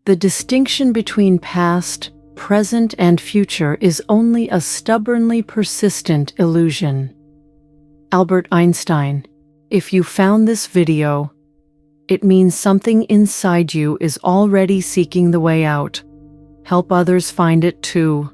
The distinction between past, present, and future is only a stubbornly persistent illusion. Albert Einstein, if you found this video, it means something inside you is already seeking the way out. Help others find it too.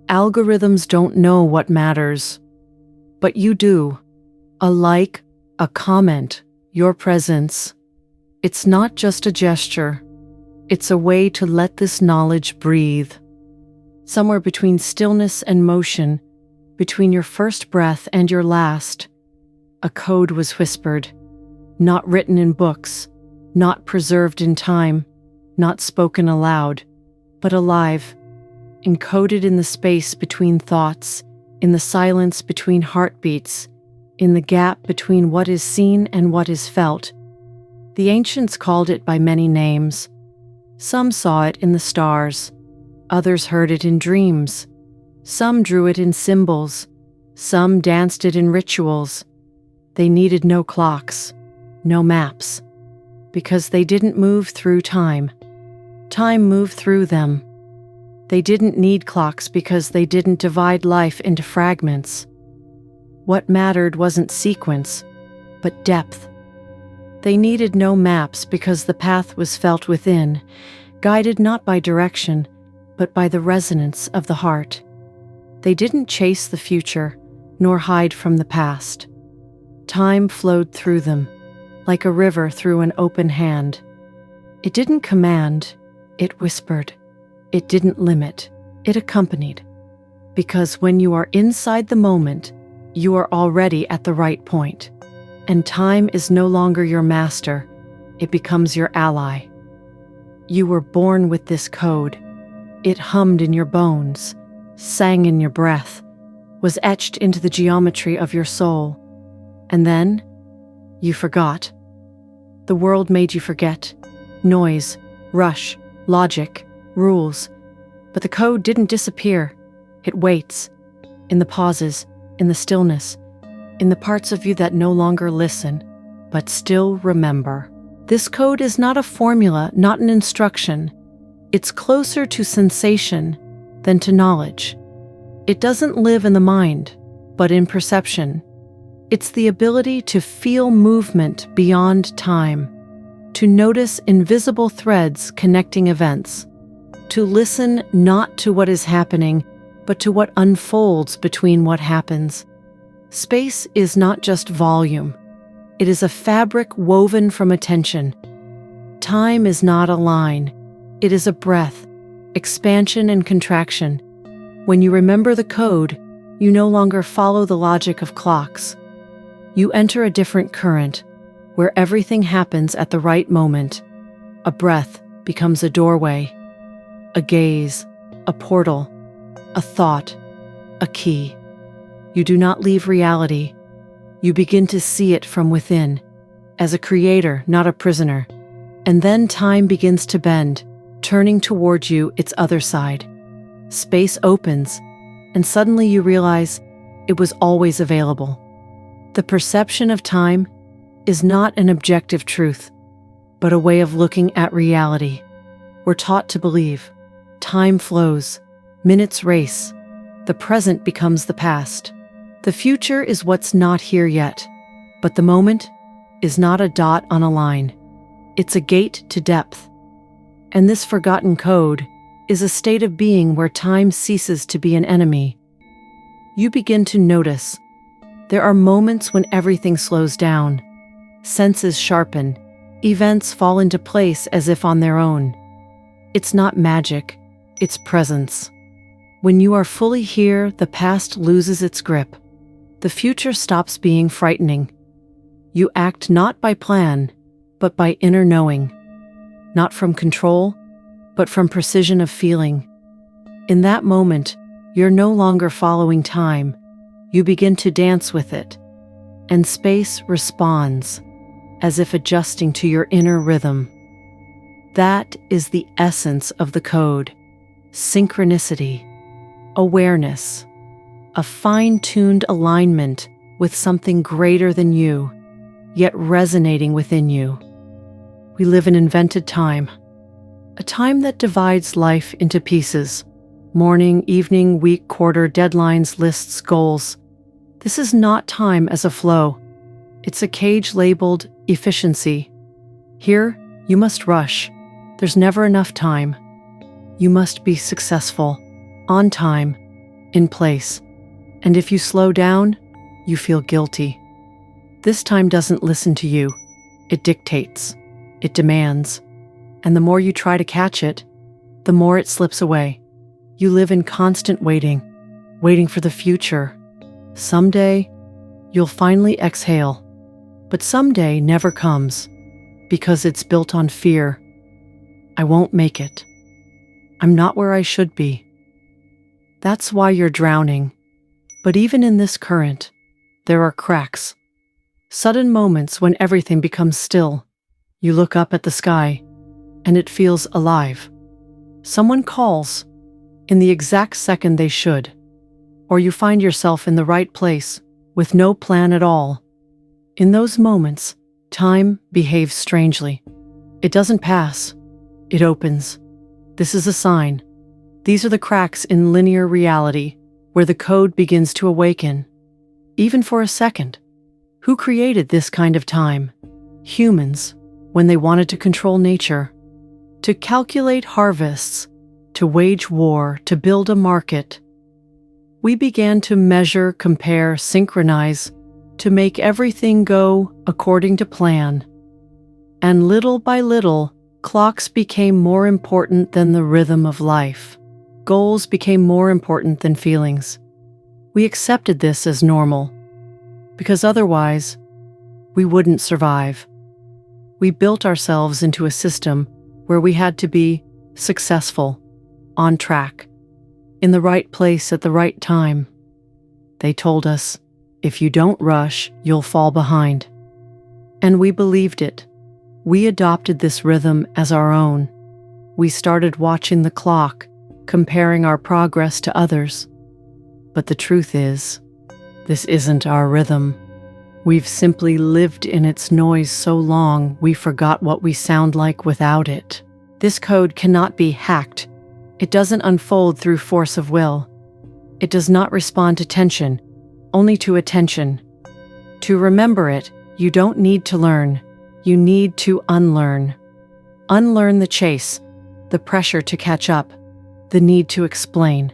Algorithms don't know what matters, but you do. A like, a comment, your presence. It's not just a gesture. It's a way to let this knowledge breathe. Somewhere between stillness and motion, between your first breath and your last, a code was whispered, not written in books, not preserved in time, not spoken aloud, but alive, encoded in the space between thoughts, in the silence between heartbeats, in the gap between what is seen and what is felt. The ancients called it by many names. Some saw it in the stars, others heard it in dreams. Some drew it in symbols, some danced it in rituals. They needed no clocks, no maps, because they didn't move through time. Time moved through them. They didn't need clocks because they didn't divide life into fragments. What mattered wasn't sequence, but depth. They needed no maps because the path was felt within, guided not by direction, but by the resonance of the heart. They didn't chase the future, nor hide from the past. Time flowed through them, like a river through an open hand. It didn't command, it whispered. It didn't limit, it accompanied. Because when you are inside the moment, you are already at the right point. And time is no longer your master, it becomes your ally. You were born with this code. It hummed in your bones, sang in your breath, was etched into the geometry of your soul. And then, you forgot. The world made you forget. Noise, rush, logic, rules. But the code didn't disappear. It waits, in the pauses, in the stillness, in the parts of you that no longer listen, but still remember. This code is not a formula, not an instruction. It's closer to sensation than to knowledge. It doesn't live in the mind, but in perception. It's the ability to feel movement beyond time, to notice invisible threads connecting events, to listen not to what is happening, but to what unfolds between what happens. Space is not just volume. It is a fabric woven from attention. Time is not a line. It is a breath, expansion and contraction. When you remember the code, you no longer follow the logic of clocks. You enter a different current, where everything happens at the right moment. A breath becomes a doorway, a gaze, a portal, a thought, a key. You do not leave reality. You begin to see it from within, as a creator, not a prisoner. And then time begins to bend, turning toward you its other side. Space opens, and suddenly you realize it was always available. The perception of time is not an objective truth, but a way of looking at reality. We're taught to believe. Time flows, minutes race, the present becomes the past. The future is what's not here yet, but the moment is not a dot on a line. It's a gate to depth. And this forgotten code is a state of being where time ceases to be an enemy. You begin to notice. There are moments when everything slows down. Senses sharpen. Events fall into place as if on their own. It's not magic, it's presence. When you are fully here, the past loses its grip. The future stops being frightening. You act not by plan, but by inner knowing. Not from control, but from precision of feeling. In that moment, you're no longer following time. You begin to dance with it, and space responds, as if adjusting to your inner rhythm. That is the essence of the code. Synchronicity, awareness, a fine-tuned alignment with something greater than you, yet resonating within you. We live in invented time. a time that divides life into pieces. Morning, evening, week, quarter, deadlines, lists, goals. This is not time as a flow. It's a cage labeled efficiency. Here, you must rush. There's never enough time. You must be successful, on time, in place. And if you slow down, you feel guilty. This time doesn't listen to you. It dictates. It demands. And the more you try to catch it, the more it slips away. You live in constant waiting for the future. Someday, you'll finally exhale. But someday never comes, because it's built on fear. I won't make it. I'm not where I should be. That's why you're drowning. But even in this current, there are cracks. Sudden moments when everything becomes still. You look up at the sky, and it feels alive. Someone calls in the exact second they should. Or you find yourself in the right place with no plan at all. In those moments, time behaves strangely. It doesn't pass. It opens. This is a sign. These are the cracks in linear reality where the code begins to awaken. Even for a second. Who created this kind of time? Humans, when they wanted to control nature, to calculate harvests, to wage war, to build a market. We began to measure, compare, synchronize, to make everything go according to plan. And little by little, clocks became more important than the rhythm of life. Goals became more important than feelings. We accepted this as normal, because otherwise, we wouldn't survive. We built ourselves into a system where we had to be successful, on track, in the right place at the right time. They told us, if you don't rush, you'll fall behind. And we believed it. We adopted this rhythm as our own. We started watching the clock, comparing our progress to others. But the truth is, this isn't our rhythm. We've simply lived in its noise so long we forgot what we sound like without it. This code cannot be hacked. It doesn't unfold through force of will. It does not respond to tension, only to attention. To remember it, you don't need to learn. You need to unlearn. Unlearn the chase, the pressure to catch up, the need to explain,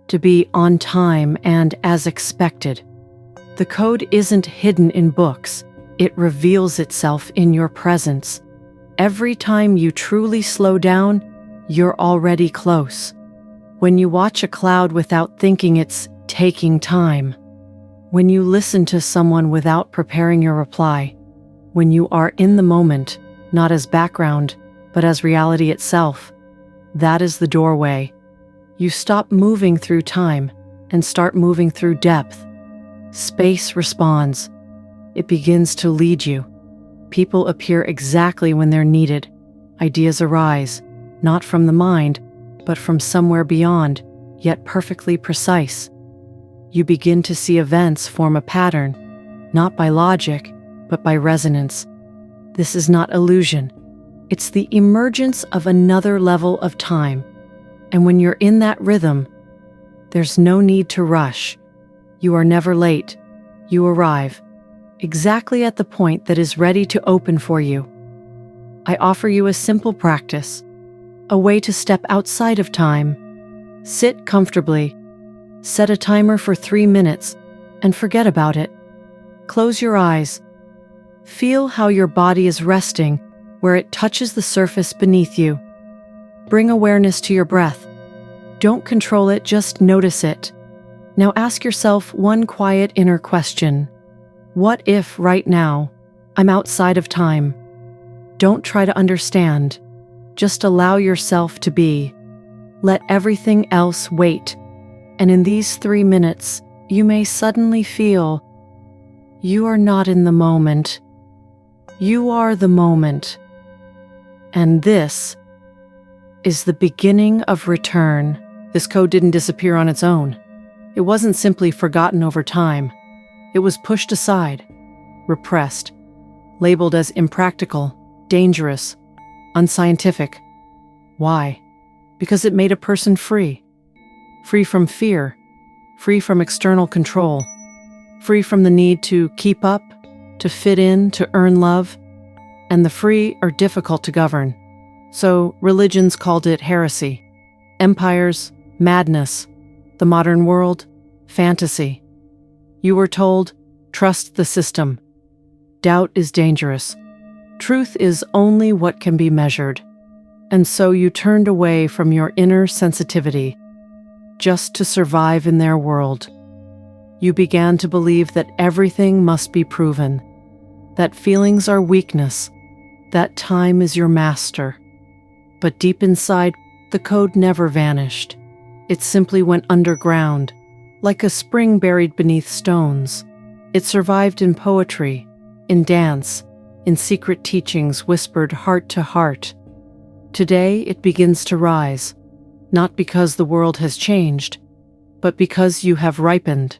to be on time and as expected. The code isn't hidden in books. It reveals itself in your presence. Every time you truly slow down, you're already close. When you watch a cloud without thinking it's taking time. When you listen to someone without preparing your reply. When you are in the moment, not as background, but as reality itself. That is the doorway. You stop moving through time and start moving through depth. Space responds. It begins to lead you. People appear exactly when they're needed. Ideas arise, not from the mind, but from somewhere beyond, yet perfectly precise. You begin to see events form a pattern, not by logic, but by resonance. This is not illusion. It's the emergence of another level of time. And when you're in that rhythm, there's no need to rush. You are never late. You arrive, exactly at the point that is ready to open for you. I offer you a simple practice, a way to step outside of time. Sit comfortably, set a timer for 3 minutes, and forget about it. Close your eyes. Feel how your body is resting where it touches the surface beneath you. Bring awareness to your breath. Don't control it, just notice it. Now ask yourself one quiet inner question. What if right now I'm outside of time? Don't try to understand. Just allow yourself to be. Let everything else wait. And in these 3 minutes, you may suddenly feel you are not in the moment. You are the moment. And this is the beginning of return. This code didn't disappear on its own. It wasn't simply forgotten over time. It was pushed aside, repressed, labeled as impractical, dangerous, unscientific. Why? Because it made a person free. Free from fear, free from external control, free from the need to keep up, to fit in, to earn love. And the free are difficult to govern. So religions called it heresy. Empires, madness. The modern world, fantasy. You were told, trust the system. Doubt is dangerous. Truth is only what can be measured. And so you turned away from your inner sensitivity, just to survive in their world. You began to believe that everything must be proven, that feelings are weakness, that time is your master. But deep inside, the code never vanished. It simply went underground, like a spring buried beneath stones. It survived in poetry, in dance, in secret teachings whispered heart to heart. Today it begins to rise, not because the world has changed, but because you have ripened.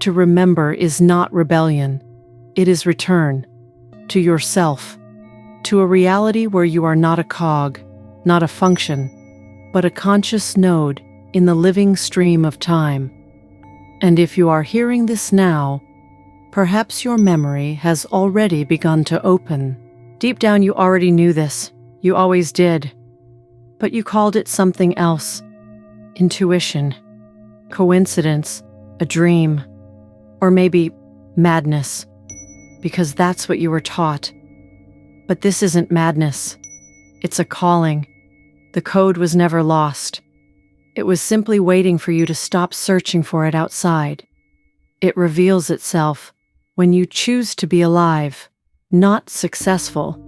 To remember is not rebellion. It is return to yourself, to a reality where you are not a cog, not a function, but a conscious node in the living stream of time. And if you are hearing this now, perhaps your memory has already begun to open. Deep down you already knew this. You always did. But you called it something else. Intuition, coincidence, a dream, or maybe madness, because that's what you were taught. But this isn't madness. It's a calling. The code was never lost. It was simply waiting for you to stop searching for it outside. It reveals itself when you choose to be alive, not successful,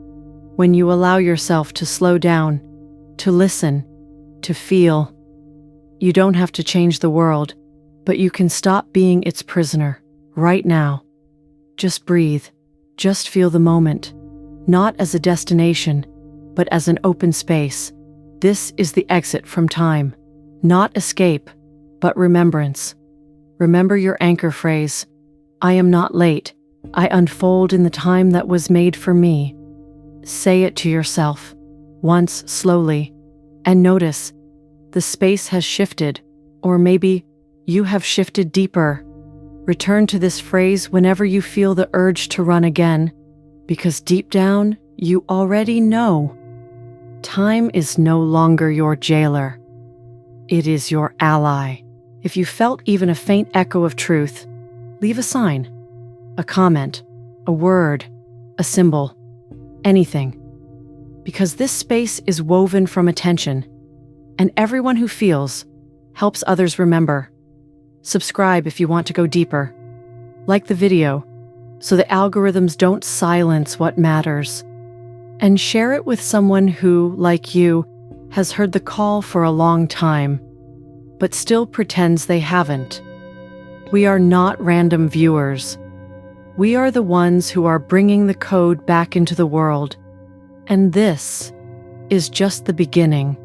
when you allow yourself to slow down, to listen, to feel. You don't have to change the world, but you can stop being its prisoner, right now. Just breathe, just feel the moment, not as a destination, but as an open space. This is the exit from time, not escape, but remembrance. Remember your anchor phrase, I am not late, I unfold in the time that was made for me. Say it to yourself, once slowly, and notice the space has shifted, or maybe you have shifted deeper. Return to this phrase whenever you feel the urge to run again, because deep down, you already know. Time is no longer your jailer. It is your ally. If you felt even a faint echo of truth, leave a sign, a comment, a word, a symbol, anything. Because this space is woven from attention, and everyone who feels helps others remember. Subscribe if you want to go deeper. Like the video, so the algorithms don't silence what matters. And share it with someone who, like you, has heard the call for a long time, but still pretends they haven't. We are not random viewers. We are the ones who are bringing the code back into the world. And this is just the beginning.